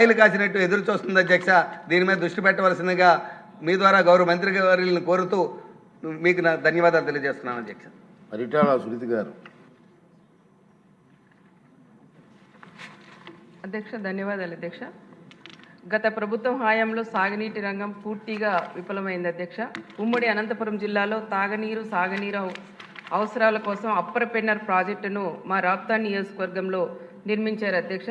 రైలు కాసినట్టు ఎదురు చూస్తుంది అధ్యక్ష. దీని మీద దృష్టి పెట్టవలసిందిగా మీ ద్వారా గౌరవ మంత్రి గారిని కోరుతూ మీకు నా ధన్యవాదాలు తెలియజేస్తున్నాను అధ్యక్ష. పరిటాల సునీత గారు. అధ్యక్ష ధన్యవాదాలు అధ్యక్ష. గత ప్రభుత్వం హయాంలో సాగునీటి రంగం పూర్తిగా విఫలమైంది అధ్యక్ష. ఉమ్మడి అనంతపురం జిల్లాలో తాగునీరు సాగునీరు అవసరాల కోసం అప్పర్ పెన్నర్ ప్రాజెక్టును మా రాప్తా నియోజకవర్గంలో నిర్మించారు అధ్యక్ష.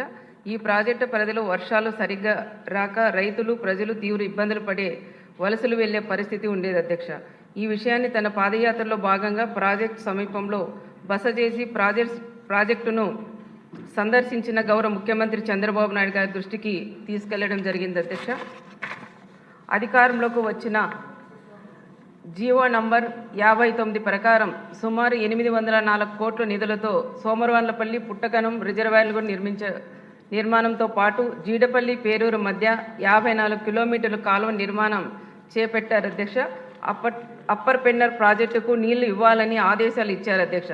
ఈ ప్రాజెక్టు పరిధిలో వర్షాలు సరిగ్గా రాక రైతులు ప్రజలు తీవ్ర ఇబ్బందులు పడే వలసలు వెళ్లే పరిస్థితి ఉండేది అధ్యక్ష. ఈ విషయాన్ని తన పాదయాత్రలో భాగంగా ప్రాజెక్టు సమీపంలో బస చేసి ప్రాజెక్టును సందర్శించిన గౌరవ ముఖ్యమంత్రి చంద్రబాబు నాయుడు గారి దృష్టికి తీసుకెళ్లడం జరిగింది అధ్యక్ష. అధికారంలోకి వచ్చిన జీవో నంబర్ 59 ప్రకారం సుమారు 804 కోట్ల నిధులతో సోమరవాన్లపల్లి పుట్టకనం రిజర్వాయర్లు నిర్మాణంతో పాటు జీడపల్లి పేరూరు మధ్య 54 కిలోమీటర్ల కాలువ నిర్మాణం చేపట్టారు అధ్యక్ష. అప్పర్ పెన్నర్ ప్రాజెక్టుకు నీళ్లు ఇవ్వాలని ఆదేశాలు ఇచ్చారు అధ్యక్ష.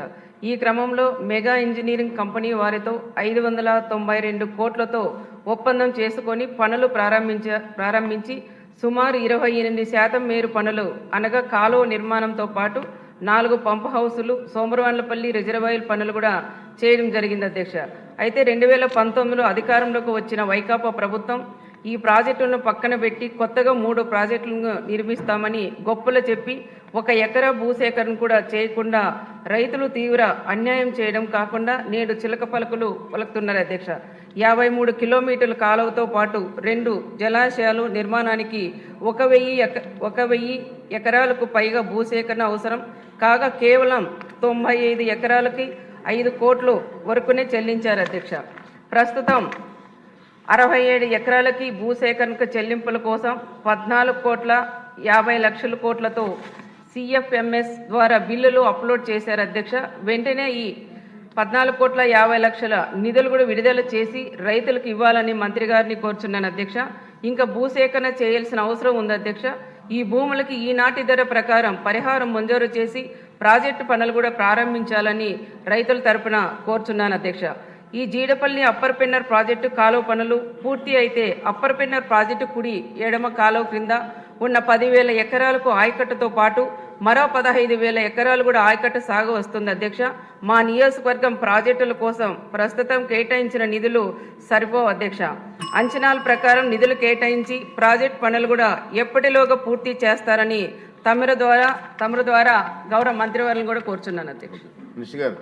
ఈ క్రమంలో మెగా ఇంజనీరింగ్ కంపెనీ వారితో 592 కోట్లతో ఒప్పందం చేసుకొని పనులు ప్రారంభించి సుమారు 28% మేర పనులు అనగా కాలువ నిర్మాణంతో పాటు 4 పంప్ హౌసులు సోమరవాన్లపల్లి రిజర్వాయర్ పనులు కూడా చేయడం జరిగింది అధ్యక్ష. అయితే 2019లో అధికారంలోకి వచ్చిన వైకాపా ప్రభుత్వం ఈ ప్రాజెక్టులను పక్కన పెట్టి కొత్తగా 3 ప్రాజెక్టులను నిర్మిస్తామని గొప్పలు చెప్పి 1 ఎకరా భూసేకరణ కూడా చేయకుండా రైతులు తీవ్ర అన్యాయం చేయడం కాకుండా నేడు చిలక పలుకులు పలుకుతున్నారు అధ్యక్ష. 53 కిలోమీటర్ల కాలువతో పాటు 2 జలాశయాలు నిర్మాణానికి 1000 ఎకరాలకు పైగా భూసేకరణ అవసరం కాగా కేవలం 95 ఎకరాలకి 5 కోట్ల వరకునే చెల్లించారు అధ్యక్ష. ప్రస్తుతం 67 ఎకరాలకి భూసేకరణకు చెల్లింపుల కోసం 14,50,00,000 కోట్లతో CFMS ద్వారా బిల్లులు అప్లోడ్ చేశారు అధ్యక్ష. వెంటనే ఈ 14,50,00,000 నిధులు కూడా విడుదల చేసి రైతులకు ఇవ్వాలని మంత్రి గారిని కోరుచున్నాను అధ్యక్ష. ఇంకా భూసేకరణ చేయాల్సిన అవసరం ఉంది అధ్యక్ష. ఈ భూములకి ఈనాటి ధర ప్రకారం పరిహారం మంజూరు చేసి ప్రాజెక్టు పనులు కూడా ప్రారంభించాలని రైతుల తరపున కోరుచున్నాను అధ్యక్ష. ఈ జీడపల్లి అప్పర్ పెన్నర్ ప్రాజెక్టు కాలువ పనులు పూర్తి అయితే అప్పర్ పెన్నర్ ప్రాజెక్టు కుడి ఎడమ కాలువ క్రింద ఉన్న 10,000 ఎకరాలకు ఆయకట్టుతో పాటు మరో 15,000 ఎకరాలు కూడా ఆయకట్టు సాగు వస్తుంది అధ్యక్ష. మా నియోజకవర్గం ప్రాజెక్టుల కోసం ప్రస్తుతం కేటాయించిన నిధులు సరిపోవు అధ్యక్ష. అంచనాల ప్రకారం నిధులు కేటాయించి ప్రాజెక్టు పనులు కూడా ఎప్పటిలోగా పూర్తి చేస్తారని తమరు ద్వారా గౌరవ మంత్రివర్యులను కూడా కోరుచున్నాను అధ్యక్ష. మినిస్టర్ గారు,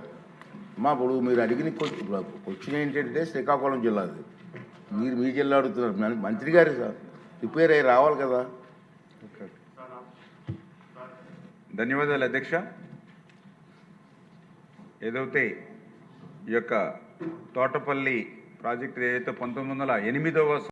ఇప్పుడు మీరు అడిగిన క్వశ్చన్ ఏంటంటే శ్రీకాకుళం జిల్లాది, మీరు మీ జిల్లా అడుగుతున్నారు. మంత్రి గారు సార్ ప్రిపేర్ అయ్యి రావాలి కదా. ధన్యవాదాలు అధ్యక్ష. ఏదైతే ఈ యొక్క తోటపల్లి ప్రాజెక్టు ఏదైతే 1908వ